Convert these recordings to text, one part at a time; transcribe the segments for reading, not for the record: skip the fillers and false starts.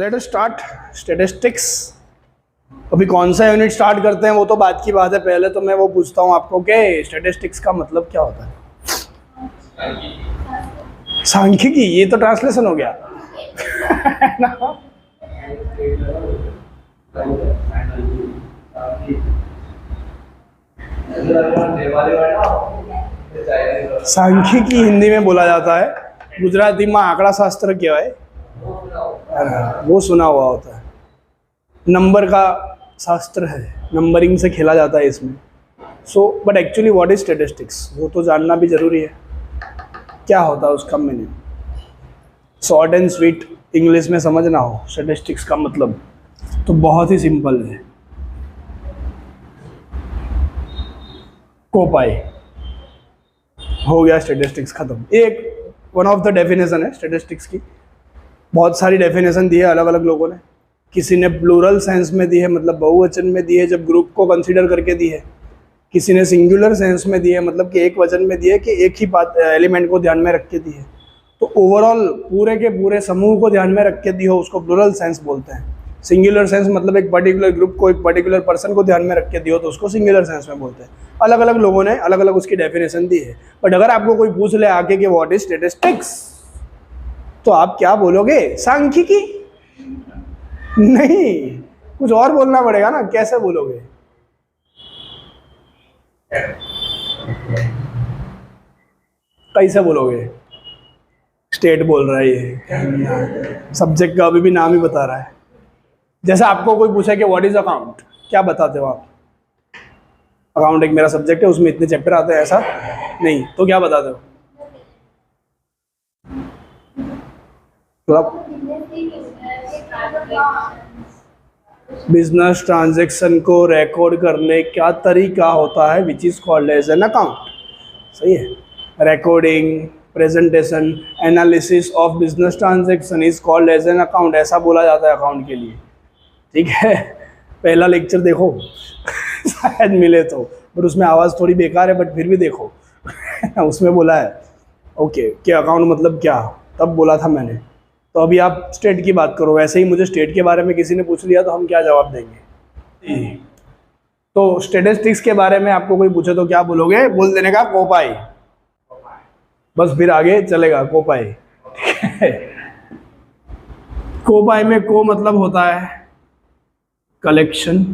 Let us start statistics. अभी कौन सा यूनिट स्टार्ट करते हैं वो तो बात की बात है, पहले तो मैं वो पूछता हूँ आपको कि स्टैटिस्टिक्स का मतलब क्या होता है। सांख्यिकी, ये तो ट्रांसलेशन हो गया सांख्यिकी हिंदी में बोला जाता है, गुजराती में आंकड़ा शास्त्र क्या है वो सुना हुआ होता है। नंबर का शास्त्र है, नंबरिंग से खेला जाता है इसमें। So but actually what is statistics, वो तो जानना भी जरूरी है। क्या होता है उसका meaning, short and sweet English में समझना हो स्टैटिस्टिक्स का मतलब, तो बहुत ही सिंपल है। कोपाई हो गया, स्टैटिस्टिक्स खत्म। एक वन ऑफ द डेफिनेशन है स्टैटिस्टिक्स की। बहुत सारी डेफिनेशन दी है अलग अलग लोगों ने। किसी ने प्लूरल सेंस में दी है, मतलब बहुवचन में दी है, जब ग्रुप को कंसीडर करके दी है। किसी ने सिंगुलर सेंस में दी है, मतलब कि एक वचन में दी है कि एक ही बात एलिमेंट को ध्यान में रख के दी है। तो ओवरऑल पूरे के पूरे समूह को ध्यान में रख के दी हो उसको प्लूरल सेंस बोलते हैं। सिंगुलर सेंस मतलब एक पर्टिकुलर ग्रुप को, एक पर्टिकुलर पर्सन को ध्यान में रख के दियो तो उसको सिंगुलर सेंस में बोलते हैं। अलग अलग लोगों ने अलग अलग उसकी डेफिनेशन दी है। बट अगर आपको कोई पूछ ले आके कि व्हाट इज स्टैटिस्टिक्स, तो आप क्या बोलोगे? सांख्यिकी? नहीं, कुछ और बोलना पड़ेगा ना। कैसे बोलोगे? कैसे बोलोगे? स्टेट बोल रहा है ये, सब्जेक्ट का अभी भी नाम ही बता रहा है। जैसे आपको कोई पूछे कि व्हाट इज अकाउंट, क्या बताते हो आप? अकाउंट एक मेरा सब्जेक्ट है, उसमें इतने चैप्टर आते हैं, ऐसा नहीं, तो क्या बताते हो? बिजनेस ट्रांजैक्शन को रिकॉर्ड करने का तरीका होता है which is called as an account. सही है। Recording, presentation, analysis of business transaction is called as an account, ऐसा बोला जाता है अकाउंट के लिए। ठीक है, पहला लेक्चर देखो शायद मिले तो, बट उसमें आवाज़ थोड़ी बेकार है, बट फिर भी देखो उसमें बोला है ओके कि अकाउंट मतलब क्या, तब बोला था मैंने। तो अभी आप स्टेट की बात करो, वैसे ही मुझे स्टेट के बारे में किसी ने पूछ लिया तो हम क्या जवाब देंगे? तो स्टैटिस्टिक्स के बारे में आपको कोई पूछे तो क्या बोलोगे? बोल देने का कोपाई, बस फिर आगे चलेगा कोपाई। कोपाई में को मतलब होता है कलेक्शन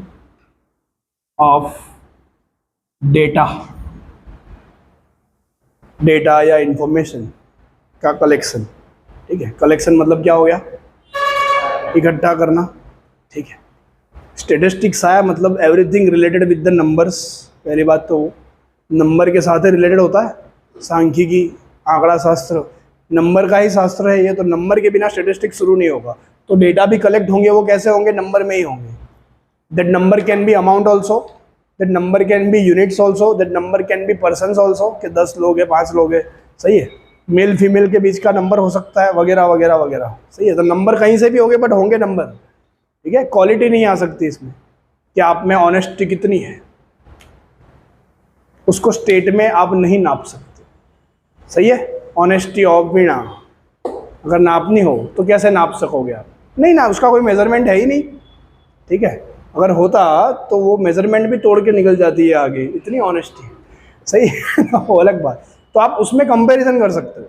ऑफ डेटा, डेटा या इंफॉर्मेशन का कलेक्शन। ठीक है, कलेक्शन मतलब क्या हो गया? इकट्ठा करना। ठीक है, स्टैटिस्टिक्स आया मतलब everything related with the numbers. पहली बात तो नंबर के साथ ही रिलेटेड होता है। सांख्यिकी, आंकड़ा शास्त्र, नंबर का ही शास्त्र है ये, तो नंबर के बिना स्टैटिस्टिक्स शुरू नहीं होगा। तो डेटा भी कलेक्ट होंगे, वो कैसे होंगे? नंबर में ही होंगे। That number can be amount also, that number can be units also, that number can be persons also, कि 10 लोग हैं, 5 लोग हैं। सही है, मेल फीमेल के बीच का नंबर हो सकता है, वगैरह वगैरह वगैरह। सही है, तो नंबर कहीं से भी होंगे बट होंगे नंबर। ठीक है, क्वालिटी नहीं आ सकती इसमें कि आप में ऑनेस्टी कितनी है, उसको स्टेट में आप नहीं नाप सकते। सही है, ऑनेस्टी ऑफ भी ना अगर नापनी हो तो कैसे नाप सकोगे आप? नहीं ना, उसका कोई मेजरमेंट है ही नहीं। ठीक है, अगर होता तो वो मेजरमेंट भी तोड़ के निकल जाती है आगे, इतनी ऑनेस्टी। सही है वो अलग बात। तो आप उसमें कंपैरिजन कर सकते हो,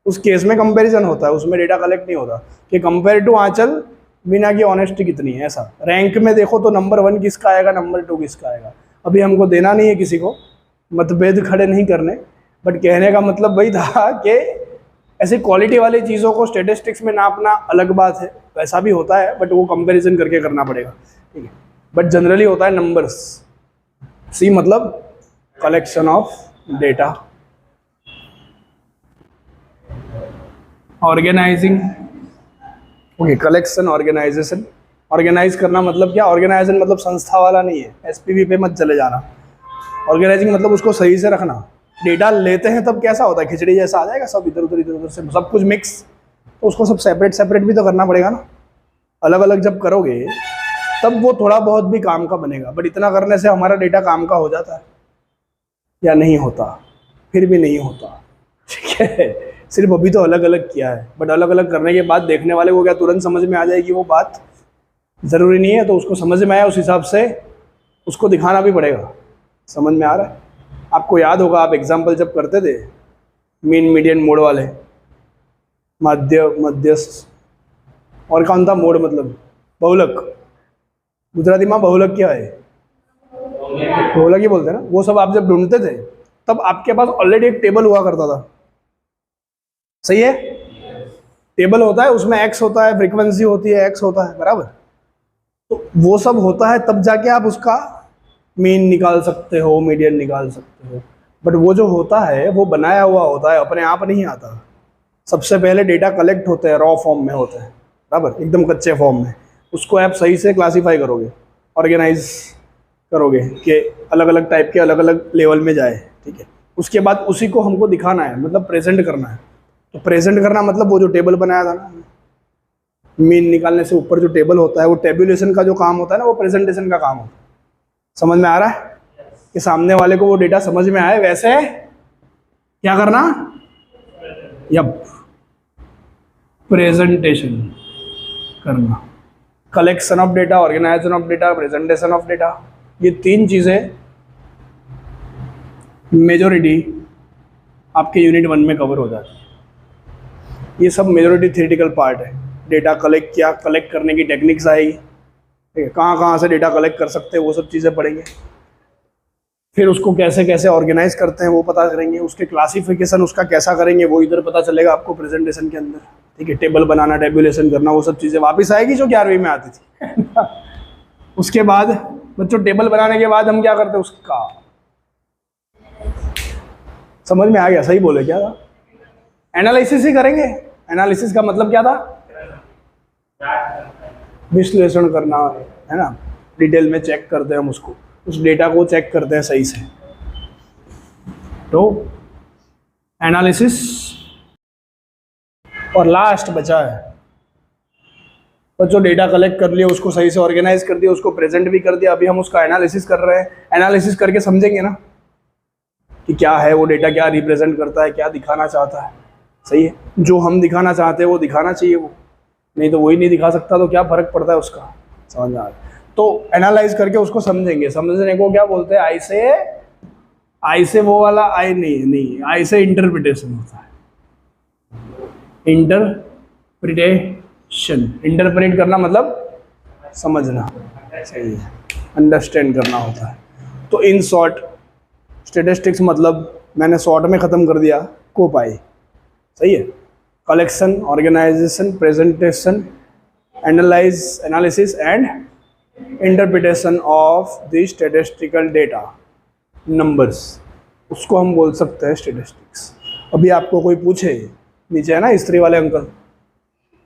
उस केस में कंपैरिजन होता है, उसमें डेटा कलेक्ट नहीं होता कि कंपेयर टू आंचल मीना की ऑनेस्टी कितनी है। ऐसा रैंक में देखो तो नंबर 1 किसका आएगा, नंबर 2 किसका आएगा। अभी हमको देना नहीं है किसी को, मतभेद खड़े नहीं करने, बट कहने का मतलब वही था कि ऐसी क्वालिटी वाली चीज़ों को स्टैटिस्टिक्स में नापना अलग बात है, वैसा भी होता है बट वो कंपैरिजन करके करना पड़ेगा। ठीक है, बट जनरली होता है नंबर्स। सी मतलब collection of data. Organising, okay, collection, organisation. Organise करना मतलब क्या? ऑर्गेनाइजेशन मतलब संस्था वाला नहीं है, एसपीवी पे मत चले जाना। ऑर्गेनाइजिंग मतलब उसको सही से रखना। डेटा लेते हैं तब कैसा होता है, खिचड़ी जैसा आ जाएगा, सब इधर उधर से सब कुछ मिक्स, तो उसको सब सेपरेट सेपरेट भी तो करना पड़ेगा ना। अलग अलग जब करोगे तब वो थोड़ा बहुत भी काम का बनेगा, बट इतना करने से हमारा डेटा काम का हो जाता है या नहीं होता? फिर भी नहीं होता। ठीक है, सिर्फ अभी तो अलग अलग किया है, बट अलग अलग करने के बाद देखने वाले को क्या तुरंत समझ में आ जाएगी वो बात? ज़रूरी नहीं है। तो उसको समझ में आया उस हिसाब से उसको दिखाना भी पड़ेगा। समझ में आ रहा है? आपको याद होगा, आप एग्जाम्पल जब करते थे मीन मीडियन मोड वाले, मध्यस्थ, और कौन था मोड, मतलब बहुलक, गुजराती में बहुलक क्या है? बहुलक ही बोलते हैं ना। वो सब आप जब ढूंढते थे तब आपके पास ऑलरेडी एक टेबल हुआ करता था, सही है? टेबल होता है, उसमें एक्स होता है, फ्रीक्वेंसी होती है, एक्स होता है, बराबर। तो वो सब होता है, तब जाके आप उसका मीन निकाल सकते हो, मीडियन निकाल सकते हो। बट वो जो होता है वो बनाया हुआ होता है, अपने आप नहीं आता। सबसे पहले डेटा कलेक्ट होते हैं, रॉ फॉर्म में होते हैं, बराबर, एकदम कच्चे फॉर्म में। उसको आप सही से क्लासीफाई करोगे, ऑर्गेनाइज करोगे कि अलग अलग टाइप के अलग अलग लेवल में जाए, ठीक है। उसके बाद उसी को हमको दिखाना है, मतलब प्रेजेंट करना है। तो प्रेजेंट करना मतलब वो जो टेबल बनाया था ना, मीन निकालने से ऊपर जो टेबल होता है, वो टेबुलेशन का जो काम होता है ना, वो प्रेजेंटेशन का काम होता है। समझ में आ रहा है कि सामने वाले को वो डेटा समझ में आए, वैसे क्या करना? यप, प्रेजेंटेशन करना। Collection of data, organisation of data, presentation of data, ये तीन चीज़ें मेजॉरिटी आपके यूनिट 1 में कवर हो जाती है। ये सब मेजॉरिटी थ्योरेटिकल पार्ट है। डेटा कलेक्ट किया, कलेक्ट करने की टेक्निक्स आएगी, ठीक है, कहाँ कहाँ से डेटा कलेक्ट कर सकते हैं वो सब चीज़ें पढ़ेंगे। फिर उसको कैसे कैसे ऑर्गेनाइज करते हैं वो पता करेंगे, उसके क्लासिफिकेशन उसका कैसा करेंगे वो इधर पता चलेगा आपको प्रेजेंटेशन के अंदर, ठीक है। टेबल बनाना, टेबुलेशन करना, वो सब चीज़ें वापस आएगी जो 11वीं में आती थी। उसके बाद बच्चों टेबल बनाने के बाद हम क्या करते हैं, उसका समझ में आ गया? सही बोले क्या था? एनालिसिस ही करेंगे। एनालिसिस का मतलब क्या था? विश्लेषण करना, है ना। डिटेल में चेक करते हैं हम उसको, उस डेटा को चेक करते हैं सही से। तो एनालिसिस, और लास्ट बचा है बच्चों डेटा कलेक्ट कर लिया, उसको सही से ऑर्गेनाइज कर दिया, उसको प्रेजेंट भी कर दिया, अभी हम उसका एनालिसिस कर रहे हैं। एनालिसिस करके समझेंगे ना कि क्या है वो डेटा, क्या रिप्रेजेंट करता है, क्या दिखाना चाहता है, सही है। जो हम दिखाना चाहते हैं वो दिखाना चाहिए, वो नहीं तो वही नहीं दिखा सकता, तो क्या फर्क पड़ता है उसका? समझ में आ रहा है? तो एनालाइज करके उसको समझेंगे। समझने को क्या बोलते हैं? आई से वो वाला आई नहीं, आई से इंटरप्रिटेशन होता है। इंटरप्रिटेशन, इंटरप्रेट करना मतलब समझना, सही है, अंडरस्टैंड करना होता है। तो इन शॉर्ट स्टैटिस्टिक्स मतलब मैंने शॉर्ट में ख़त्म कर दिया, कोपाई, सही है। Collection, organisation, presentation, analysis and interpretation of the statistical data, numbers, उसको हम बोल सकते हैं स्टैटिस्टिक्स। अभी आपको कोई पूछे, नीचे है ना स्त्री वाले अंकल,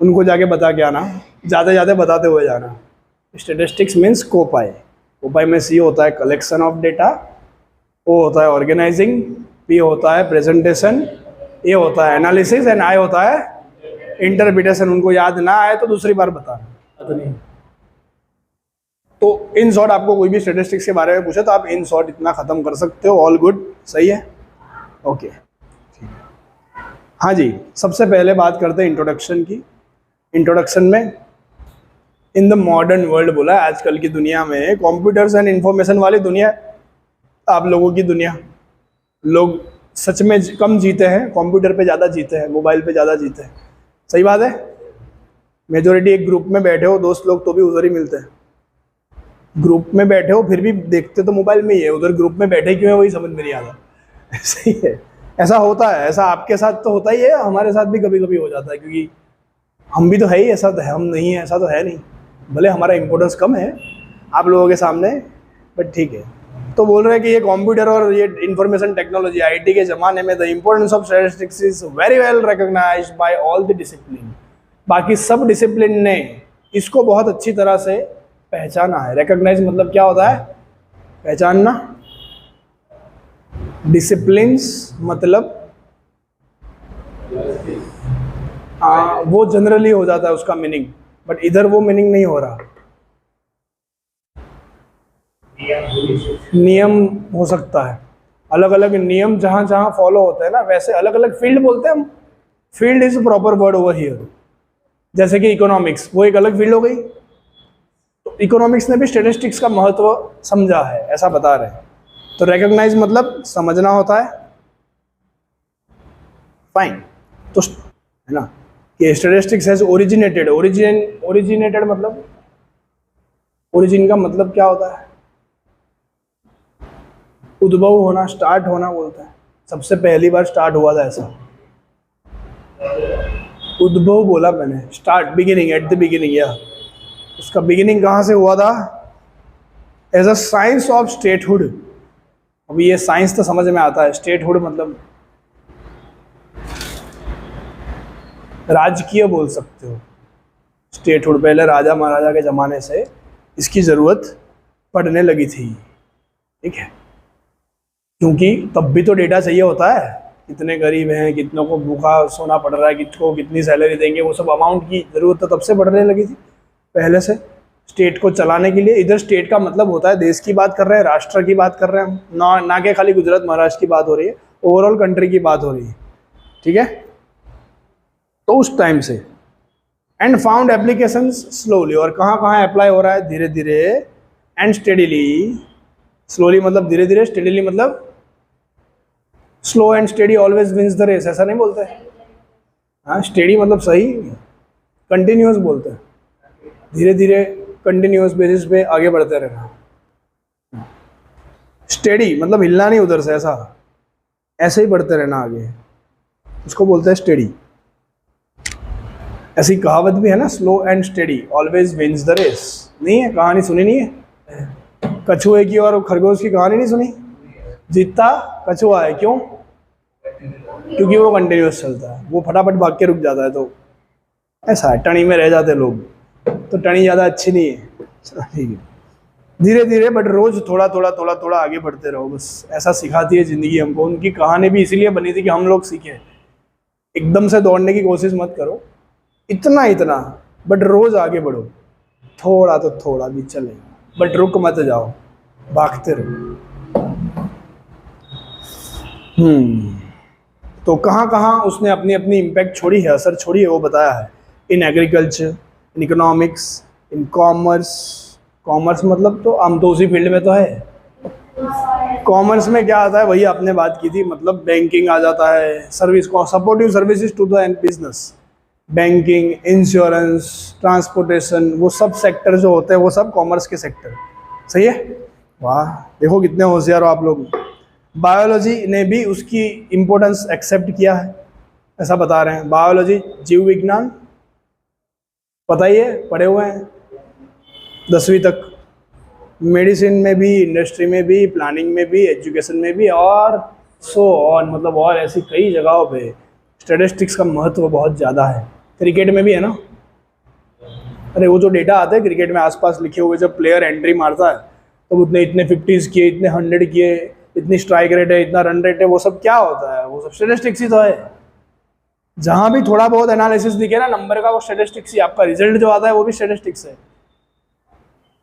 उनको जाके बता के आना, ज़्यादा बताते हुए जाना। Statistics means कोपाई। कोपाई में सी होता है कलेक्शन ऑफ डेटा, ओ होता है ऑर्गेनाइजिंग, पी होता है प्रेजेंटेशन, ए होता है एनालिसिस एंड आई होता है इंटरप्रिटेशन। उनको याद ना आए तो दूसरी बार बताना। तो इन शॉर्ट आपको कोई भी स्टैटिस्टिक्स के बारे में पूछे तो आप इन शॉर्ट इतना ख़त्म कर सकते हो। ऑल गुड, सही है, ओके। हाँ जी, सबसे पहले बात करते हैं इंट्रोडक्शन की। इंट्रोडक्शन में इन द मॉडर्न वर्ल्ड बोला, आजकल की दुनिया में, कंप्यूटर्स एंड इंफॉर्मेशन वाली दुनिया, आप लोगों की दुनिया, लोग सच में कम जीते हैं, कंप्यूटर पे ज़्यादा जीते हैं, मोबाइल पे ज़्यादा जीते हैं, सही बात है। मेजोरिटी एक ग्रुप में बैठे हो, दोस्त लोग तो भी उधर ही मिलते हैं। ग्रुप में बैठे हो फिर भी देखते तो मोबाइल में ही है, उधर ग्रुप में बैठे क्यों है वही समझ में नहीं आता। सही है, ऐसा होता है। ऐसा आपके साथ तो होता ही है, हमारे साथ भी कभी कभी हो जाता है, क्योंकि हम भी तो है ही, ऐसा तो है हम नहीं है ऐसा तो है नहीं, भले हमारा इम्पोर्टेंस कम है आप लोगों के सामने, बट ठीक है। तो बोल रहे हैं कि ये कंप्यूटर और ये इंफॉर्मेशन टेक्नोलॉजी, आईटी के ज़माने में the importance of statistics is very well recognised by all the discipline. बाकी सब डिसिप्लिन ने इसको बहुत अच्छी तरह से पहचाना है। रिकॉग्नाइज मतलब क्या होता है? पहचानना। डिसिप्लिन्स मतलब वो जनरली हो जाता है उसका मीनिंग, बट इधर वो मीनिंग नहीं हो रहा। नियम हो सकता है, अलग अलग नियम जहाँ जहाँ फॉलो होते हैं ना, वैसे अलग अलग फील्ड बोलते हैं हम, field is proper word over here. जैसे कि इकोनॉमिक्स, वो एक अलग फील्ड हो गई। तो इकोनॉमिक्स ने भी स्टैटिस्टिक्स का महत्व समझा है, ऐसा बता रहे हैं। तो रिकॉग्नाइज मतलब समझना होता है, फाइन। तो है ना कि स्टैटिस्टिक्स हैज ओरिजिनेटेड, ओरिजिनेटेड मतलब, ओरिजिन का मतलब क्या होता है? उद्भव होना, स्टार्ट होना बोलता है। सबसे पहली बार स्टार्ट हुआ था ऐसा, उद्भव बोला मैंने, start, beginning, at the beginning. या उसका बिगिनिंग कहाँ से हुआ था? As a science of statehood. अभी ये साइंस तो समझ में आता है, स्टेटहुड मतलब राजकीय बोल सकते हो। स्टेटहुड पहले राजा महाराजा के ज़माने से इसकी ज़रूरत पड़ने लगी थी, ठीक है, क्योंकि तब भी तो डेटा चाहिए होता है, कितने गरीब हैं, कितनों को भूखा सोना पड़ रहा है, कितनों कितनी सैलरी देंगे, वो सब अमाउंट की ज़रूरत तो तब से पड़ने लगी थी पहले से, स्टेट को चलाने के लिए। इधर स्टेट का मतलब होता है देश की बात कर रहे हैं, राष्ट्र की बात कर रहे हैं, ना कि खाली गुजरात महाराष्ट्र की बात हो रही है, ओवरऑल कंट्री की बात हो रही है, ठीक है। तो उस टाइम से एंड फाउंड एप्लीकेशंस स्लोली, और कहाँ कहाँ अप्लाई हो रहा है? धीरे धीरे एंड स्टेडीली। स्लोली मतलब धीरे धीरे, स्टेडीली मतलब slow and steady always wins the race, ऐसा नहीं बोलते? हाँ, स्टेडी मतलब सही, कंटिन्यूस बोलते हैं, धीरे धीरे कंटिन्यूस बेसिस पे आगे बढ़ते रहना। स्टेडी मतलब हिलना नहीं उधर से, ऐसा ऐसे ही बढ़ते रहना आगे, उसको बोलते हैं स्टेडी। ऐसी कहावत भी है ना, slow and steady always wins the race, नहीं है? कहानी सुनी नहीं है? कछुए की और खरगोश की कहानी नहीं सुनी? जीतता कछुआ है, क्यों? क्योंकि वो कंटिन्यूस चलता है, वो फटाफट भाग के रुक जाता है। तो ऐसा है, टनी में रह जाते लोग, तो टनी ज़्यादा अच्छी नहीं है, ठीक है। धीरे धीरे बट रोज थोड़ा थोड़ा थोड़ा थोड़ा आगे बढ़ते रहो, बस ऐसा सिखाती है ज़िंदगी हमको। उनकी कहानी भी इसीलिए बनी थी कि हम लोग सीखें। एकदम से दौड़ने की कोशिश मत करो, इतना इतना, बट रोज आगे बढ़ो, थोड़ा तो थोड़ा भी चलेगा, बट रुक मत जाओ, भागते रहो। तो कहाँ कहाँ उसने अपनी अपनी इम्पैक्ट छोड़ी है, असर छोड़ी है, वो बताया है। In agriculture, in economics, in commerce. Commerce मतलब तो हम तो उसी फील्ड में तो है। कॉमर्स में क्या आता है, वही आपने बात की थी, मतलब बैंकिंग आ जाता है, सर्विस को, supportive services to the business, banking, insurance, transportation, वो सब सेक्टर जो होते हैं वो सब कॉमर्स के सेक्टर। सही है? वाह, देखो कितने होशियार हो आप लोग। बायोलॉजी ने भी उसकी इम्पोर्टेंस एक्सेप्ट किया है, ऐसा बता रहे हैं। बायोलॉजी, जीव विज्ञान, पता ही है, पढ़े हुए हैं 10वीं तक। मेडिसिन में भी, इंडस्ट्री में भी, प्लानिंग में भी, एजुकेशन में भी, और सो ऑन, मतलब और ऐसी कई जगहों पे स्टैटिस्टिक्स का महत्व बहुत ज़्यादा है। क्रिकेट में भी है ना, अरे वो जो डेटा आते हैं क्रिकेट में आसपास लिखे हुए, जब प्लेयर एंट्री मारता है तो उतने इतने 50s किए, इतने 100 किए, इतनी स्ट्राइक रेट है, इतना रन रेट है, वो सब क्या होता है? वो सब स्टैटिस्टिक्स ही तो है। जहाँ भी थोड़ा बहुत एनालिसिस दिखे ना नंबर का, वो स्टैटिस्टिक्स ही, आपका रिजल्ट जो आता है वो भी स्टैटिस्टिक्स है।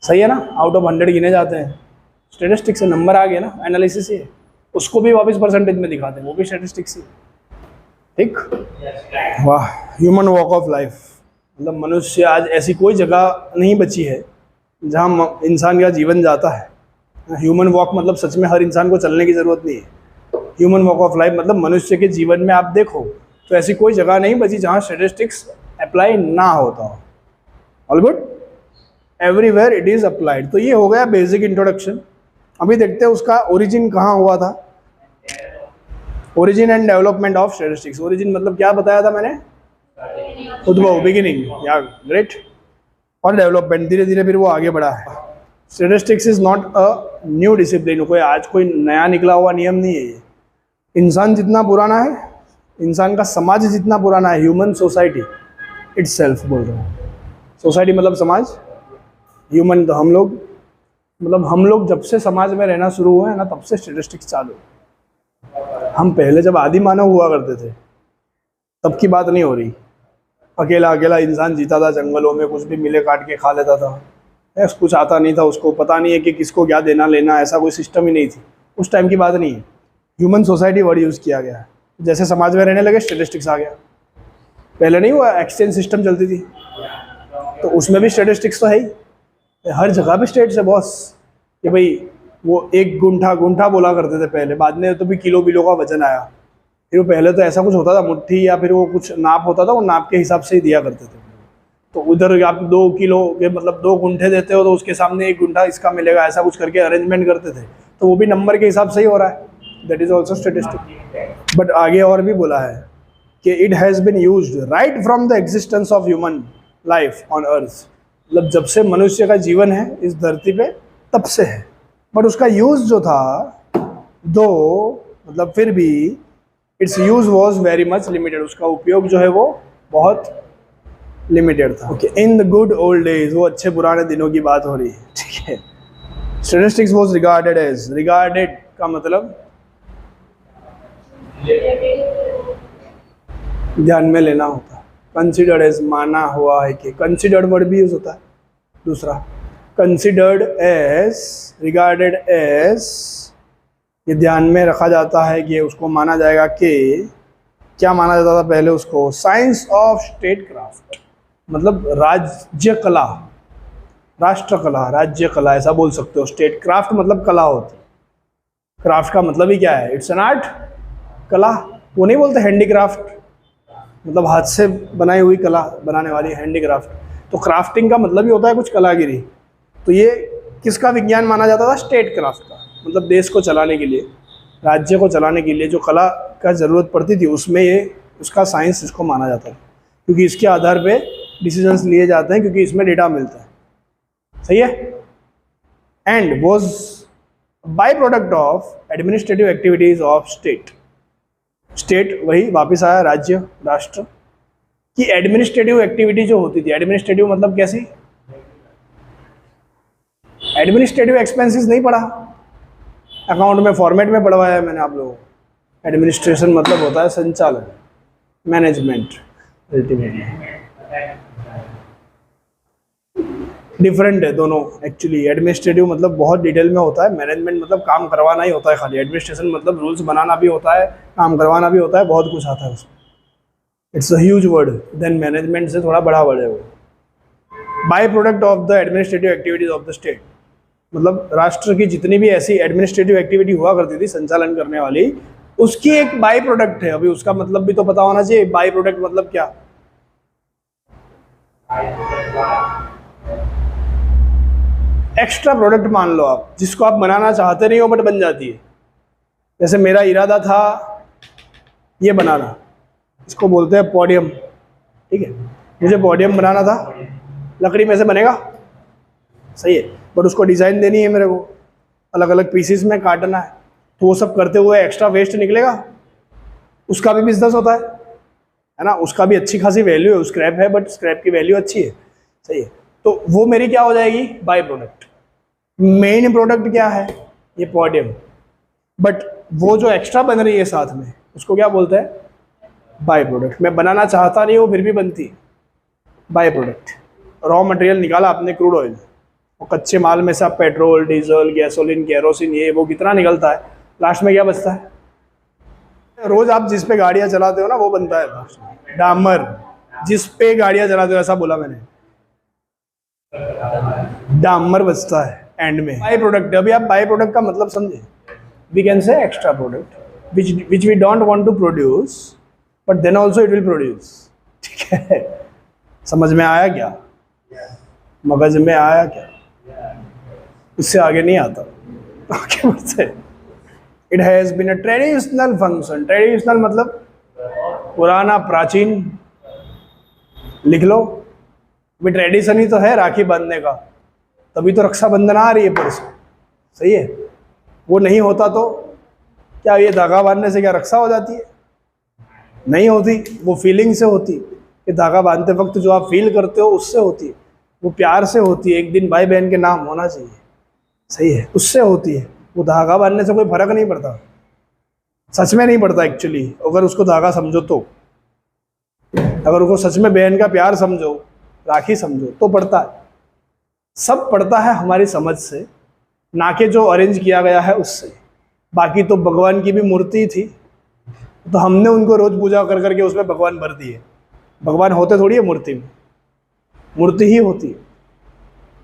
सही है ना? आउट ऑफ 100 गिने जाते हैं, स्टैटिस्टिक्स से नंबर आ गया ना, एनालिसिस ही है। उसको भी वापस परसेंटेज में दिखाते हैं, वो भी स्टैटिस्टिक्स ही। ठीक, वाह। ह्यूमन वॉक ऑफ लाइफ मतलब मनुष्य, आज ऐसी कोई जगह नहीं बची है जहाँ इंसान का जीवन जाता है। ह्यूमन वॉक मतलब सच में हर इंसान को चलने की ज़रूरत नहीं है। ह्यूमन वॉक ऑफ लाइफ मतलब मनुष्य के जीवन में आप देखो तो ऐसी कोई जगह नहीं बची जहाँ स्टैटिस्टिक्स अप्लाई ना होता हो। All good, everywhere it is applied. तो ये हो गया बेसिक इंट्रोडक्शन। अभी देखते हैं उसका ओरिजिन कहाँ हुआ था। Origin and development of statistics. Origin मतलब क्या बताया था मैंने? उद्भव, बिगिनिंग, या ग्रेट। और डेवलपमेंट, धीरे धीरे फिर वो आगे बढ़ा है। Statistics is not a new discipline, कोई आज कोई नया निकला हुआ नियम नहीं है ये। इंसान जितना पुराना है, इंसान का समाज जितना पुराना है, ह्यूमन सोसाइटी इटसेल्फ बोल रहा हूँ। सोसाइटी मतलब समाज, ह्यूमन तो हम लोग, मतलब हम लोग जब से समाज में रहना शुरू हुए हैं ना, तब से स्टैटिस्टिक्स चालू। हम पहले जब आदि मानव हुआ करते थे तब की बात नहीं हो रही। अकेला अकेला इंसान जीता था जंगलों में, कुछ भी मिले काट के खा लेता था, कुछ आता नहीं था उसको, पता नहीं है कि किसको क्या देना लेना, ऐसा कोई सिस्टम ही नहीं थी। उस टाइम की बात नहीं है। ह्यूमन सोसाइटी वर्ड यूज़ किया गया है। जैसे समाज में रहने लगे स्टैटिस्टिक्स आ गया। पहले नहीं हुआ, एक्सचेंज सिस्टम चलती थी, तो उसमें भी स्टेटिस्टिक्स तो है ही, हर जगह पे स्टेट्स है बॉस। कि भाई वो एक गुंठा बोला करते थे पहले, बाद में तो भी किलो का वजन आया। फिर वो पहले तो ऐसा कुछ होता था, मुट्ठी या फिर वो कुछ नाप होता था, वो नाप के हिसाब से ही दिया करते थे। तो उधर आप 2 किलो के मतलब 2 गुंठे देते हो तो उसके सामने 1 गुंठा इसका मिलेगा, ऐसा कुछ करके अरेंजमेंट करते थे। तो वो भी नंबर के हिसाब से ही हो रहा है, that is also statistic. But आगे और भी बोला है कि it has been used right from the existence of human life on earth. मतलब जब से मनुष्य का जीवन है इस धरती पे तब से है, बट उसका यूज़ जो था दो मतलब फिर भी it's use was very much limited, उसका उपयोग जो है वो बहुत लिमिटेड था। Okay, in the good old days, वो अच्छे पुराने दिनों की बात हो रही है, ठीक है। Statistics was regarded as, regarded का मतलब ध्यान में लेना होता है, कंसिडर्ड एज माना हुआ है कि, कंसिडर्ड वर्ड भी यूज होता है। दूसरा कंसिडर्ड एज, रिगार्डेड एज, ये ध्यान में रखा जाता है कि उसको माना जाएगा कि, क्या माना जाता था पहले उसको, साइंस ऑफ स्टेट क्राफ्ट, मतलब राज्य कला, राष्ट्र कला, राज्य कला ऐसा बोल सकते हो। स्टेट क्राफ्ट मतलब कला होती, क्राफ्ट का मतलब ही क्या है, इट्स एन आर्ट, कला। वो नहीं बोलते हैंडीक्राफ्ट, मतलब हाथ से बनाई हुई कला, बनाने वाली हैंडीक्राफ्ट। तो क्राफ्टिंग का मतलब ही होता है कुछ कलागिरी। तो ये किसका विज्ञान माना जाता था, स्टेट क्राफ्ट का, मतलब देश को चलाने के लिए, राज्य को चलाने के लिए जो कला का ज़रूरत पड़ती थी उसमें ये उसका साइंस इसको माना जाता था, क्योंकि इसके आधार पे डिसीजंस लिए जाते हैं, क्योंकि इसमें डेटा मिलता है। सही है। And was by product of administrative activities of state, state वही वापस आया राज्य, राष्ट्र की एडमिनिस्ट्रेटिव एक्टिविटी जो होती थी। एडमिनिस्ट्रेटिव मतलब कैसी, एडमिनिस्ट्रेटिव एक्सपेंसेस नहीं पढ़ा, अकाउंट में फॉर्मेट में पढ़वाया है मैंने आप लोगों को। एडमिनिस्ट्रेशन मतलब होता है संचालन, मैनेजमेंट, अल्टीमेटली डिफरेंट है दोनों एक्चुअली। एडमिनिस्ट्रेटिव मतलब बहुत डिटेल में होता है, मैनेजमेंट मतलब काम करवाना ही होता है खाली। एडमिनिस्ट्रेशन मतलब रूल्स बनाना भी होता है, काम करवाना भी होता है, बहुत कुछ आता है उसमें। It's a huge word, then management से थोड़ा बड़ा वर्ड है वो। Byproduct of the administrative activities of the state, मतलब राष्ट्र की जितनी भी ऐसी एडमिनिस्ट्रेटिव एक्टिविटी हुआ करती थी संचालन करने वाली, उसकी एक बाय प्रोडक्ट है। अभी उसका मतलब भी तो पता होना चाहिए, बाय प्रोडक्ट मतलब क्या। एक्स्ट्रा प्रोडक्ट मान लो आप, जिसको आप बनाना चाहते नहीं हो बट बन जाती है। जैसे मेरा इरादा था ये बनाना, इसको बोलते हैं पोडियम, ठीक है। मुझे पोडियम बनाना था, लकड़ी में से बनेगा, सही है, बट उसको डिज़ाइन देनी है मेरे को, अलग अलग पीसीस में काटना है, तो वो सब करते हुए एक्स्ट्रा वेस्ट निकलेगा। उसका भी बिजनेस होता है ना, उसका भी अच्छी खासी वैल्यू है, स्क्रैप है बट स्क्रैप की वैल्यू अच्छी है, सही है। तो वो मेरी क्या हो जाएगी, बाय प्रोडक्ट। मेन प्रोडक्ट क्या है, ये पोडियम, बट वो जो एक्स्ट्रा बन रही है साथ में उसको क्या बोलते हैं, बाय प्रोडक्ट। मैं बनाना चाहता नहीं हूँ फिर भी बनती है, बाय प्रोडक्ट। रॉ मटेरियल निकाला आपने, क्रूड ऑयल, और कच्चे माल में से आप पेट्रोल, डीजल, गैसोलीन, केरोसिन, ये वो कितना निकलता है, लास्ट में क्या बचता है। रोज आप जिस पे गाड़ियाँ चलाते हो ना वो बनता है लास्ट में, डामर। जिस पे गाड़ियाँ चलाते हो ऐसा बोला मैंने, डामर बचता है एंड में। बाय प्रोडक्ट, अभी आप बाय प्रोडक्ट का मतलब समझे, we can say extra product which we don't want to produce but then also it will produce, ठीक है। समझ में आया क्या, मगज में आया क्या, इससे आगे नहीं आता, आगे बढ़ते। It has been a traditional function, traditional मतलब पुराना, प्राचीन, लिख लो। भी ट्रेडिशन ही तो है राखी बांधने का, तभी तो रक्षाबंधन आ रही है परसों, सही है। वो नहीं होता तो क्या ये धागा बांधने से क्या रक्षा हो जाती है, नहीं होती। वो फीलिंग से होती, कि धागा बांधते वक्त जो आप फील करते हो उससे होती है, वो प्यार से होती है, एक दिन भाई बहन के नाम होना चाहिए, सही है, उससे होती है। वो धागा बांधने से कोई फर्क नहीं पड़ता, सच में नहीं पड़ता एक्चुअली। अगर उसको धागा समझो तो, अगर उसको सच में बहन का प्यार समझो, राखी समझो तो पड़ता है। सब पड़ता है हमारी समझ से, ना कि जो अरेंज किया गया है उससे। बाकी तो भगवान की भी मूर्ति थी, तो हमने उनको रोज पूजा कर करके उसमें भगवान भर दिए, भगवान होते थोड़ी है मूर्ति में, मूर्ति ही होती है।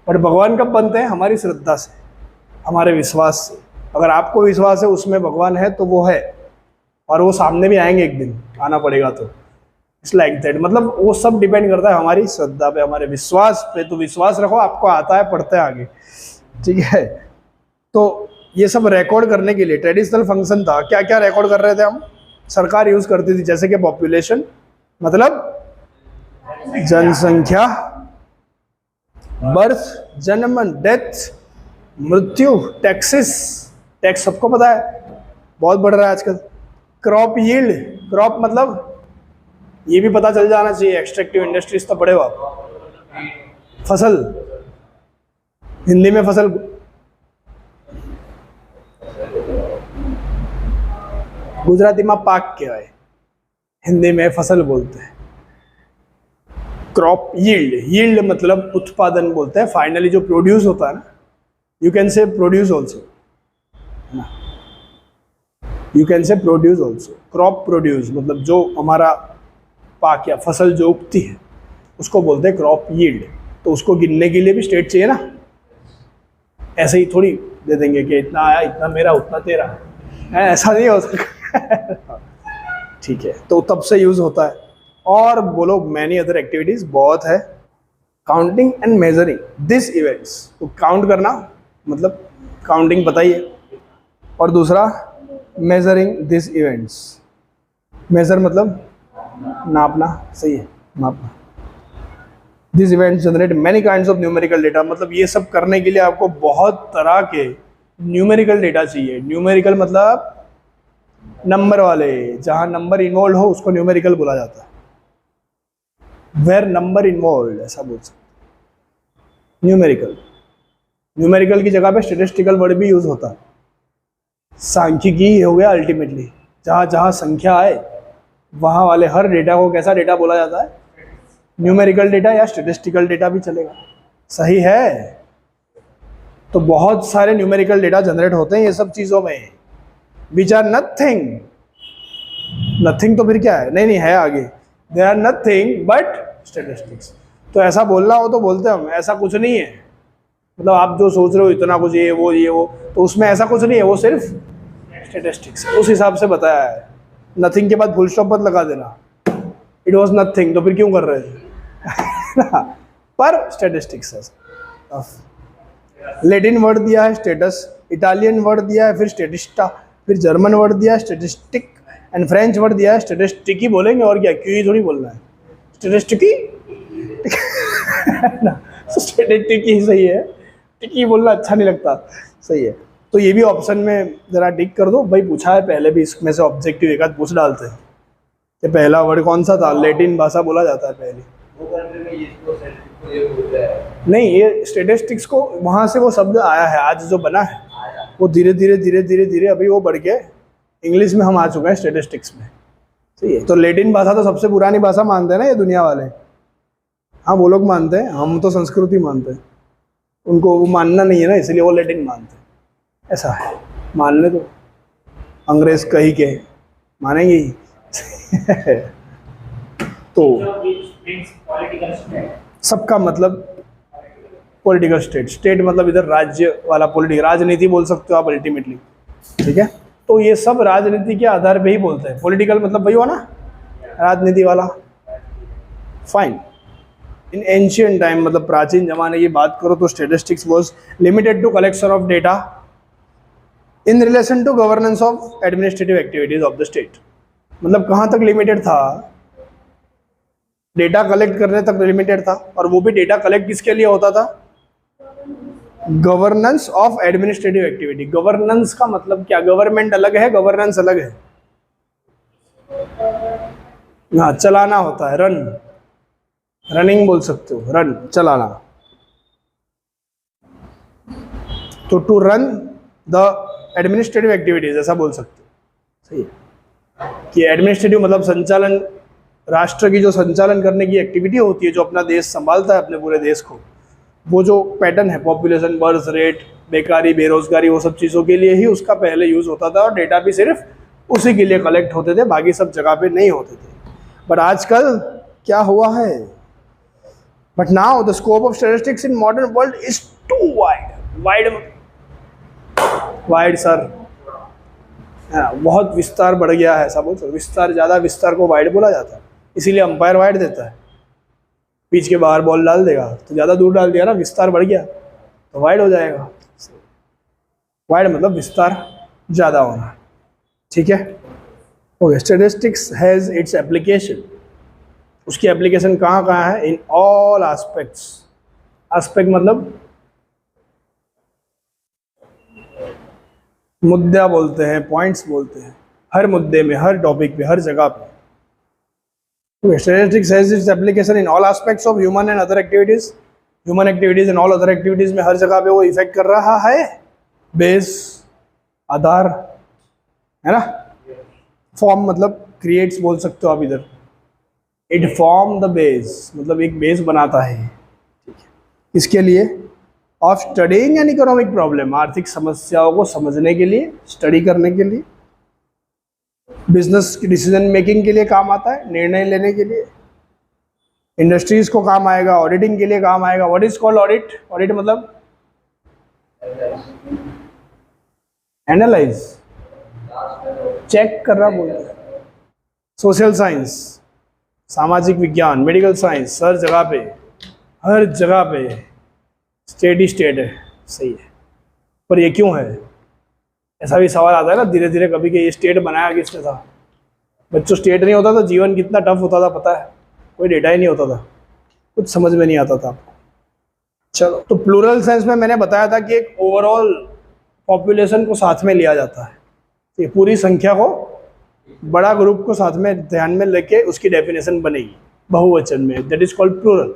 बट भगवान कब बनते हैं? हमारी श्रद्धा से, हमारे विश्वास से। अगर आपको विश्वास है उसमें भगवान है तो वो है, और वो सामने भी आएंगे एक दिन, आना पड़ेगा तो। इट्स लाइक दैट, मतलब वो सब डिपेंड करता है हमारी श्रद्धा पे, हमारे विश्वास पे। तो विश्वास रखो, आपको आता है, पढ़ते हैं आगे, ठीक है। तो ये सब रिकॉर्ड करने के लिए ट्रेडिशनल फंक्शन था। क्या क्या रिकॉर्ड कर रहे थे हम? सरकार यूज करती थी, जैसे कि पॉपुलेशन मतलब जनसंख्या, बर्थ जन्म, डेथ, मृत्यु, टैक्सेस, टैक्स सबको पता है बहुत बढ़ रहा है आजकल। क्रॉप यील्ड, क्रॉप मतलब ये भी पता चल जाना चाहिए, एक्सट्रैक्टिव इंडस्ट्रीज तो पढ़े हो आप। फसल, हिंदी में फसल, गुजराती में पाक कहेवाय, हिंदी में फसल बोलते हैं। क्रॉप यील्ड, यील्ड मतलब उत्पादन बोलते हैं, फाइनली जो प्रोड्यूस होता है ना, you can say produce also, you can say produce also. Crop produce मतलब जो हमारा पाक या फसल जो उगती है उसको बोलते हैं क्रॉप यील्ड। तो उसको गिनने के लिए भी स्टेट चाहिए ना, ऐसे ही थोड़ी दे देंगे कि इतना आया, इतना मेरा, उतना तेरा, ऐसा नहीं हो सकता। ठीक है, तो तब से यूज होता है। और बोलो मैनी अदर एक्टिविटीज बहुत है। Counting and measuring this events, तो काउंट करना मतलब काउंटिंग बताइए, और दूसरा मेजरिंग दिस इवेंट्स, मेजर मतलब नापना, सही है, नापना। This events generate many kinds of numerical data, मतलब ये सब करने के लिए आपको बहुत तरह के न्यूमेरिकल डेटा चाहिए। न्यूमेरिकल मतलब नंबर वाले, जहां नंबर इन्वॉल्व हो उसको न्यूमेरिकल बोला जाता है। वेयर नंबर इन्वॉल्व, ऐसा बोल सकते। न्यूमेरिकल, न्यूमेरिकल की जगह पे स्टैटिस्टिकल वर्ड भी यूज होता है। सांख्यिकी हो गया अल्टीमेटली, जहाँ जहाँ संख्या आए वहाँ वाले हर डेटा को कैसा डेटा बोला जाता है? न्यूमेरिकल डेटा, या स्टैटिस्टिकल डेटा भी चलेगा, सही है। तो बहुत सारे न्यूमेरिकल डेटा जनरेट होते हैं ये सब चीज़ों में, विच आर नथिंग, नथिंग तो फिर क्या है? नहीं नहीं है आगे, they are nothing but statistics. तो ऐसा बोलना हो तो बोलते हम, ऐसा कुछ नहीं है। मतलब आप जो सोच रहे हो इतना कुछ ये वो, तो उसमें ऐसा कुछ नहीं है, वो सिर्फ स्टैटिस्टिक्स उस हिसाब से बताया है। नथिंग के बाद फुल स्टॉप मत लगा देना, इट वॉज नथिंग, तो फिर क्यों कर रहे थे? पर स्टैटिस्टिक्स है। लैटिन वर्ड दिया है स्टेटस, इटालियन वर्ड दिया है फिर स्टेटिस्टा, फिर जर्मन वर्ड दिया है स्टेटिस्टिक, एंड फ्रेंच वर्ड दिया है स्टेटिस्टिकी। बोलेंगे और क्या, क्यों ही थोड़ी बोलना है, स्टेटिस्टिकी। स्टेटिस्टिकी ही सही है, टिकी बोलना अच्छा नहीं लगता, सही है। तो ये भी ऑप्शन में जरा टिक कर दो भाई, पूछा है पहले भी, इसमें से ऑब्जेक्टिव एक आध पूछ डालते हैं कि पहला वर्ड कौन सा था। लैटिन भाषा बोला जाता है पहले, नहीं ये स्टैटिस्टिक्स को वहाँ से वो शब्द आया है, आज जो बना है वो धीरे धीरे अभी वो बढ़ के इंग्लिश में हम आ चुके हैं स्टैटिस्टिक्स में, सही है। तो लैटिन भाषा तो सबसे पुरानी भाषा मानते हैं ना ये दुनिया वाले, हाँ वो लोग मानते हैं, हम तो संस्कृति मानते हैं, उनको वो मानना नहीं है ना, इसलिए वो लैटिन मानते हैं। ऐसा है, मानने दो, अंग्रेज कही के मानेंगे ही। तो सबका मतलब पॉलिटिकल स्टेट, स्टेट मतलब इधर राज्य वाला, पॉलिटिकल राजनीति बोल सकते हो आप अल्टीमेटली, ठीक है। तो ये सब राजनीति के आधार पे ही बोलते हैं। पॉलिटिकल मतलब वही हुआ ना, राजनीति वाला, फाइन। इन एंशियंट टाइम मतलब प्राचीन जमाने की बात करो तो statistics was limited to collection of data in relation to governance of administrative activities of the state. मतलब कहाँ तक लिमिटेड था? डेटा कलेक्ट करने तक लिमिटेड था, और वो भी डेटा कलेक्ट किसके लिए होता था? Governance of administrative activity. Governance का मतलब क्या? गवर्नमेंट अलग है, गवर्नेंस अलग है। हाँ, चलाना होता है, रन, रनिंग बोल सकते हो, रन, चलाना। तो to run the administrative activities ऐसा बोल सकते हो, सही है। कि एडमिनिस्ट्रेटिव मतलब संचालन, राष्ट्र की जो संचालन करने की एक्टिविटी होती है, जो अपना देश संभालता है, अपने पूरे देश को, वो जो पैटर्न है, पॉपुलेशन, बर्थ रेट, बेकारी, बेरोजगारी, वो सब चीज़ों के लिए ही उसका पहले यूज़ होता था, और डेटा भी सिर्फ उसी के लिए कलेक्ट होते थे, बाकी सब जगह पे नहीं होते थे। बट आजकल क्या हुआ है? But now the scope of statistics in modern world is too wide wide sir, बहुत विस्तार बढ़ गया है, ऐसा बोल सकते। विस्तार, ज़्यादा विस्तार को वाइड बोला जाता है, इसीलिए अंपायर वाइड देता है। पिच के बाहर बॉल डाल देगा तो ज़्यादा दूर डाल दिया ना, विस्तार बढ़ गया तो वाइड हो जाएगा। वाइड मतलब विस्तार ज़्यादा होना, ठीक है। Okay, statistics has its application, उसकी एप्लीकेशन कहाँ कहाँ है? In all aspects. एस्पेक्ट मतलब मुद्दा बोलते हैं, पॉइंट्स बोलते हैं, हर मुद्दे में, हर टॉपिक पे, हर जगह पे। Statistics has its application in all aspects of human and other activities. Human activities and all other activities में हर जगह पे वो इफेक्ट कर रहा है। बेस, आधार, है ना। फॉर्म मतलब क्रिएट्स बोल सकते हो आप इधर। इट फॉर्म द बेस मतलब एक बेस बनाता है, ठीक है। इसके लिए of studying an economic problem, आर्थिक समस्याओं को समझने के लिए, स्टडी करने के लिए। बिजनेस डिसीजन मेकिंग के लिए काम आता है, निर्णय लेने के लिए। इंडस्ट्रीज को काम आएगा, ऑडिटिंग के लिए काम आएगा। What is called audit? Audit मतलब एनालाइज, चेक करना बोलते हैं। सोशल साइंस, सामाजिक विज्ञान, मेडिकल साइंस, हर जगह पे स्टेट ही स्टेट है, सही है। पर ये क्यों है? ऐसा भी सवाल आता है ना धीरे धीरे कभी कि ये स्टेट बनाया किसने था? बच्चों, स्टेट नहीं होता तो जीवन कितना टफ होता था पता है? कोई डेटा ही नहीं होता था, कुछ समझ में नहीं आता था आपको। चलो, तो प्लूरल सेंस में मैंने बताया था कि एक ओवरऑल पॉपुलेशन को साथ में लिया जाता है, ये पूरी संख्या को, बड़ा ग्रुप को साथ में ध्यान में लेके उसकी डेफिनेशन बनेगी बहुवचन में। That is called plural.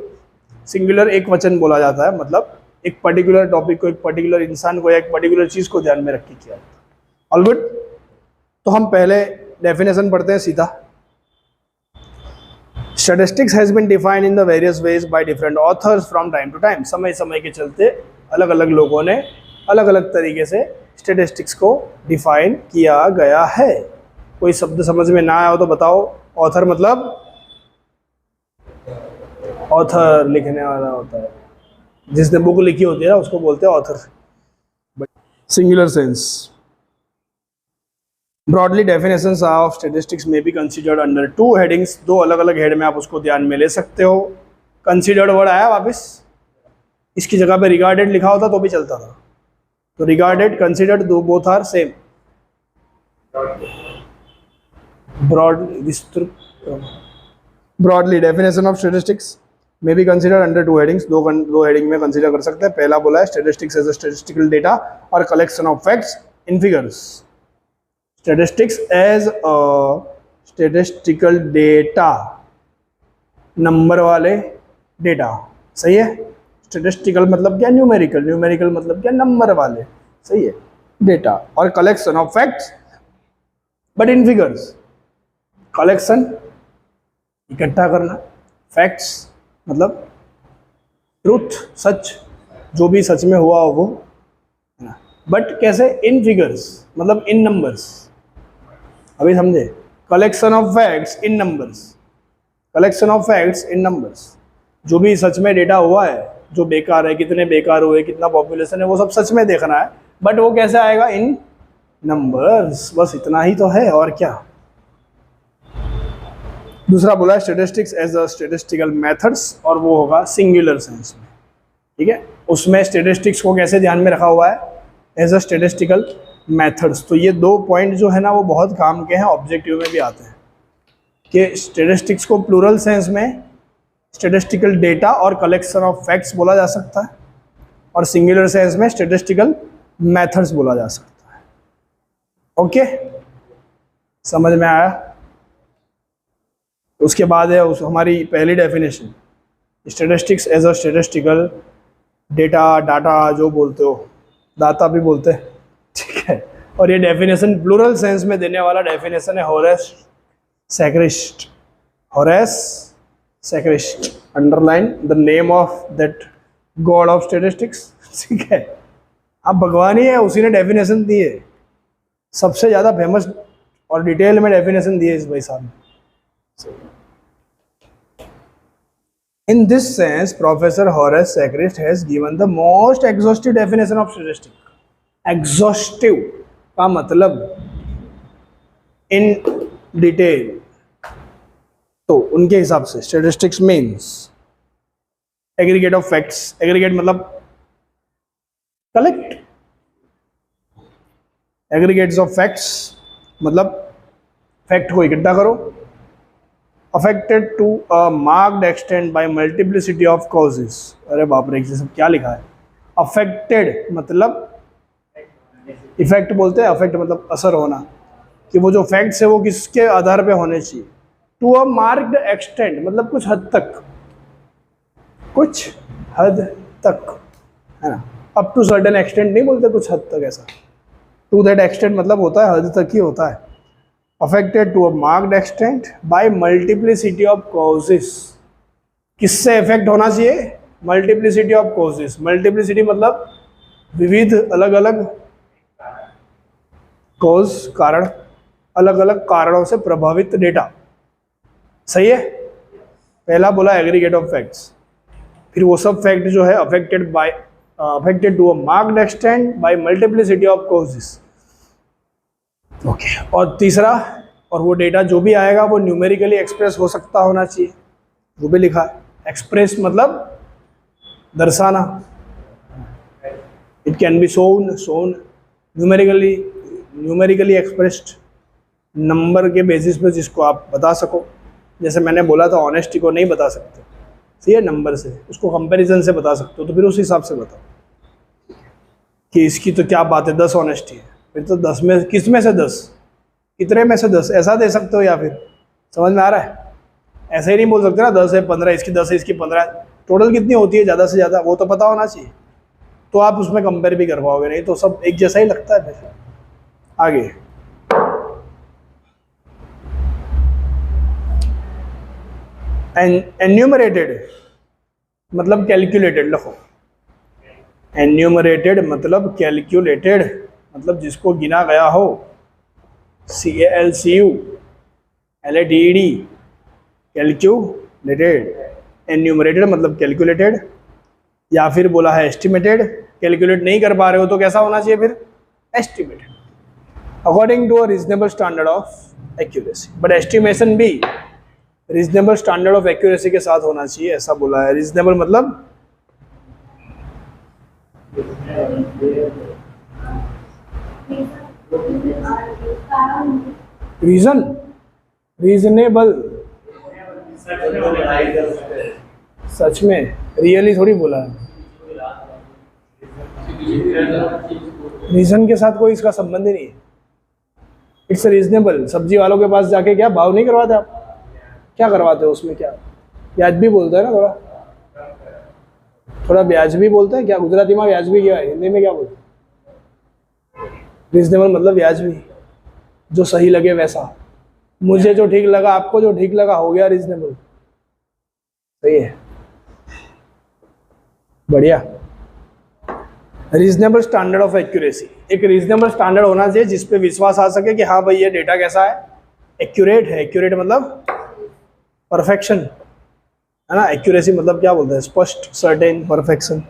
Singular एक वचन बोला जाता है, मतलब एक पर्टिकुलर टॉपिक को, एक पर्टिकुलर इंसान को या एक पर्टिकुलर चीज़ को ध्यान में रख के किया जाता है। All good. तो हम पहले डेफिनेशन पढ़ते हैं सीधा। Statistics has been defined in the various ways by different authors from time to time. समय समय के चलते अलग अलग लोगों ने अलग अलग तरीके से स्टैटिस्टिक्स को डिफाइन किया गया है। कोई शब्द समझ में ना आया हो तो बताओ। ऑथर मतलब ऑथर लिखने वाला होता है, जिसने बुक लिखी होती है ना उसको बोलते हैं author. Singular sense. Broadly definitions of statistics में be considered under two headings. दो अलग अलग हेड में आप उसको ध्यान में ले सकते हो। कंसीडर्ड वर्ड आया वापस, इसकी जगह पे रिगार्डेड लिखा होता तो भी चलता था। तो रिगार्डेड, कंसीडर्ड, दो both are same. Broadly definition of statistics में be considered under two headings. दो हेडिंग में कंसीडर कर सकते हैं। पहला बोला है statistics as a statistical data और collection of facts in figures. Statistics as a statistical data, number वाले डेटा, सही है। स्टैटिस्टिकल मतलब क्या? न्यूमेरिकल। न्यूमेरिकल मतलब क्या? नंबर वाले, सही है, डेटा। और collection of facts but in figures. Collection इकट्ठा करना, फैक्ट्स मतलब ट्रूथ, सच, जो भी सच में हुआ हो वो, है ना। बट कैसे? इन फिगर्स मतलब इन नंबर्स। अभी समझे? Collection of facts in numbers. Collection of facts in numbers, जो भी सच में डेटा हुआ है, जो बेकार है, कितने बेकार हुए, कितना पॉपुलेशन है, वो सब सच में देखना है। बट वो कैसे आएगा? इन नंबर्स। बस इतना ही तो है, और क्या। दूसरा बोला है statistics as a statistical methods, और वो होगा सिंगुलर सेंस में, ठीक है। उसमें स्टैटिस्टिक्स को कैसे ध्यान में रखा हुआ है? As a statistical methods. तो ये दो पॉइंट जो है ना वो बहुत काम के हैं, ऑब्जेक्टिव में भी आते हैं कि स्टैटिस्टिक्स को प्लूरल सेंस में स्टैटिस्टिकल डेटा और कलेक्शन ऑफ फैक्ट्स बोला जा सकता है, और सिंगुलर सेंस में स्टैटिस्टिकल मेथड्स बोला जा सकता है। ओके, समझ में आया? उसके बाद है हमारी पहली definition, statistics as a statistical data, data जो बोलते हो, दाता भी बोलते हैं, ठीक है। और ये डेफिनेशन प्लूरल सेंस में देने वाला डेफिनेशन है Horace Secrist. Horace Secrist, underline the name of that god of statistics, ठीक है। अब भगवान ही है, उसी ने डेफिनेशन दी है, सबसे ज़्यादा फेमस और डिटेल में डेफिनेशन दी है इस भाई साहब ने। In this sense, Professor Horace Sacrist has given the most exhaustive definition of statistic. Exhaustive का मतलब in detail. तो उनके हिसाब से statistics means aggregate of facts. Aggregate मतलब collect. Aggregates of facts मतलब fact को इकट्ठा करो. Affected to a marked extent by multiplicity of causes. अरे बाप रे, ये सब क्या लिखा है? Affected मतलब इफेक्ट बोलते हैं, अफेक्ट मतलब असर होना, कि वो जो फैक्ट्स है वो किसके आधार पे होने चाहिए. टू अ मार्क्ड एक्सटेंट मतलब कुछ हद तक, कुछ हद तक, है ना. अप टू सर्टेन एक्सटेंट नहीं बोलते, कुछ हद तक ऐसा. टू दैट एक्सटेंट मतलब होता है हद तक ही होता है. Affected to a marked extent by multiplicity of causes. किससे इफेक्ट होना चाहिए? Multiplicity of causes. मल्टीप्लिसिटी मतलब विविध अलग अलग कॉज, कारण, अलग अलग कारणों से प्रभावित डेटा. सही है. पहला बोला एग्रीगेट ऑफ फैक्ट्स, फिर वो सब फैक्ट जो है affected to a marked extent by multiplicity of causes. Okay. और तीसरा, और वो डेटा जो भी आएगा वो न्यूमेरिकली एक्सप्रेस हो सकता होना चाहिए, वो भी लिखा है. एक्सप्रेस मतलब दर्शाना. It can be shown numerically expressed, number के बेसिस पे जिसको आप बता सको. जैसे मैंने बोला था ऑनेस्टी को नहीं बता सकते, सही है, नंबर से, उसको कंपैरिजन से बता सकते हो. तो फिर उस हिसाब से बताओ कि इसकी तो क्या बात है, 10 ऑनेस्टी है, फिर तो 10 में किस में से 10, कितने में से 10, ऐसा दे सकते हो. या फिर समझ में आ रहा है? ऐसे ही नहीं बोल सकते ना 10 है 15, इसकी 10 है इसकी 15 है, टोटल कितनी होती है ज़्यादा से ज़्यादा, वो तो पता होना चाहिए. तो आप उसमें कंपेयर भी कर पाओगे, नहीं तो सब एक जैसा ही लगता है. फिर आगे एन्यूमरेटेड मतलब कैलकुलेटेड लिखो. एन्यूमरेटेड मतलब कैलकुलेटेड मतलब जिसको गिना गया हो. CALCULATED calculated. एन्यूमरेटेड मतलब कैलकुलेटेड, या फिर बोला है एस्टिमेटेड. कैलकुलेट नहीं कर पा रहे हो तो कैसा होना चाहिए फिर? Estimated. According to a reasonable standard of accuracy. But estimation भी रीजनेबल स्टैंडर्ड ऑफ एक्यूरेसी के साथ होना चाहिए, ऐसा बोला है. रीजनेबल मतलब रीजनेबल. सच में, रियली थोड़ी बोला है. रीजन के साथ कोई इसका संबंध ही नहीं है. It's reasonable. सब्जी वालों के पास जाके क्या भाव नहीं करवाते आप? क्या करवाते हो उसमें? क्या ब्याज भी बोलते हैं ना, थोड़ा ब्याज भी बोलते हैं. क्या गुजराती में ब्याज भी क्या है, हिंदी में क्या बोलते हैं? रीजनेबल मतलब ब्याज भी, जो सही लगे वैसा. मुझे जो ठीक लगा, आपको जो ठीक लगा, हो गया रीजनेबल. सही है, बढ़िया. Reasonable standard of accuracy. एक रीजनेबल स्टैंडर्ड होना चाहिए जिसपे विश्वास आ सके कि हाँ भाई ये डेटा कैसा है, एक्यूरेट है. एक्यूरेट मतलब परफेक्शन, है ना. एक्यूरेसी मतलब क्या बोलते हैं? स्पष्ट, certain, perfection.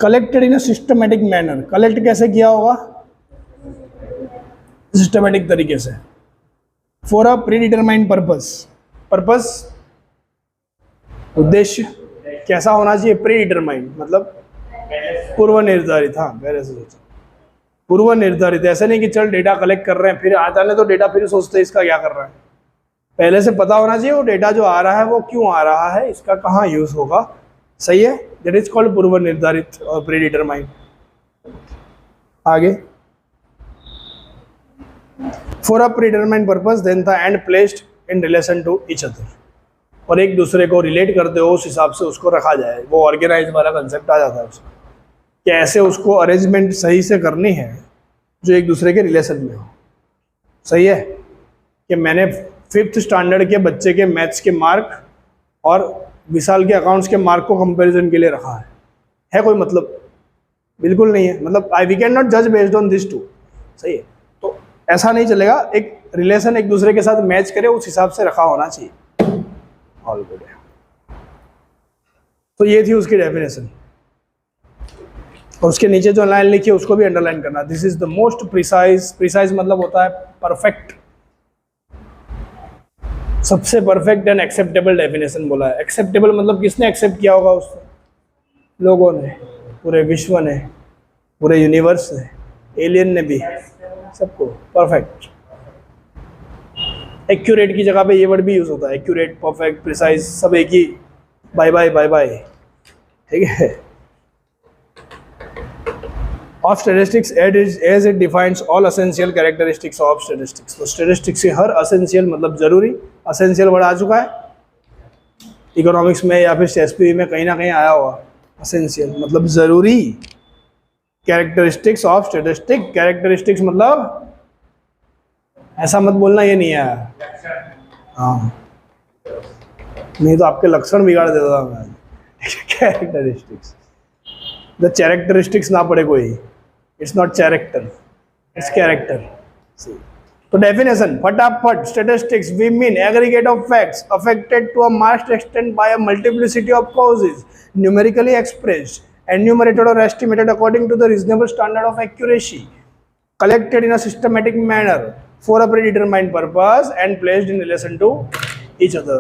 Collected in a systematic manner. Collect कैसे किया होगा? सिस्टमेटिक तरीके से. For a predetermined purpose. Purpose उद्देश्य कैसा होना चाहिए? प्री डिटरमाइंड मतलब पूर्व निर्धारित. हाँ, पहले से सोचा, पूर्व निर्धारित. ऐसे नहीं कि चल डेटा कलेक्ट कर रहे हैं, फिर आता है तो डेटा फिर सोचते हैं इसका क्या कर रहा है. पहले से पता होना चाहिए वो डेटा जो आ रहा है वो क्यों आ रहा है, इसका कहाँ यूज होगा. सही है. दैट इज कॉल्ड पूर्व निर्धारित और प्री डिटरमाइंड. आगे, for a predetermined purpose then the end placed in relation to each other. और एक दूसरे को रिलेट करते हो उस हिसाब से उसको रखा जाए. वो ऑर्गेनाइज वाला कंसेप्ट आ जाता है उसमें, कैसे उसको अरेंजमेंट सही से करनी है जो एक दूसरे के रिलेशन में हो. सही है. कि मैंने 5th स्टैंडर्ड के बच्चे के मैथ्स के मार्क और विशाल के अकाउंट्स के मार्क को कंपैरिजन के लिए रखा है कोई मतलब? बिल्कुल नहीं है. मतलब वी कैन नॉट जज बेस्ड ऑन दिस टू. सही है. तो ऐसा नहीं चलेगा. एक रिलेशन एक दूसरे के साथ मैच करे उस हिसाब से रखा होना चाहिए. ऑल गुड है. तो ये थी उसकी डेफिनेशन, और उसके नीचे जो लाइन लिखी है उसको भी अंडरलाइन करना। This is the most precise, precise मतलब होता है परफेक्ट, सबसे परफेक्ट एंड एक्सेप्टेबल डेफिनेशन बोला है। एक्सेप्टेबल मतलब किसने एक्सेप्ट किया होगा उसको? लोगों ने, पूरे विश्व ने, पूरे यूनिवर्स ने, एलियन ने भी, सबको। परफेक्ट, एक्यूरेट की जगह पे ये वर्ड भी यूज होता है, एक्यूरेट, परफेक्ट, प्रिसाइज, सब एक ही। बाय बाय बाय बाय, ठीक है। Of statistics as it defines all essential characteristics of statistics. तो स्टैटिस्टिक्स से हर असेंशियल मतलब जरूरी, असेंशियल वर्ड आ चुका है इकोनॉमिक्स में या फिर एसपीवी में कहीं ना कहीं आया हुआ। असेंशियल मतलब जरूरी, कैरेक्टरिस्टिक्स ऑफ स्टैटिस्टिक, कैरेक्टरिस्टिक्स मतलब ऐसा मत बोलना ये नहीं है, हाँ नहीं तो आपके लक्षण बिगाड़ देता था मैं। कैरेक्टरिस्टिक्स, द कैरेक्टरिस्टिक्स ना पड़े कोई, it's not character, it's character. तो डेफिनेशन फटाफट, statistics we mean aggregate of facts affected to a most extent by a multiplicity of causes numerically expressed enumerated or estimated according to the reasonable standard of accuracy, collected in a systematic manner for a predetermined purpose and placed in relation to each other.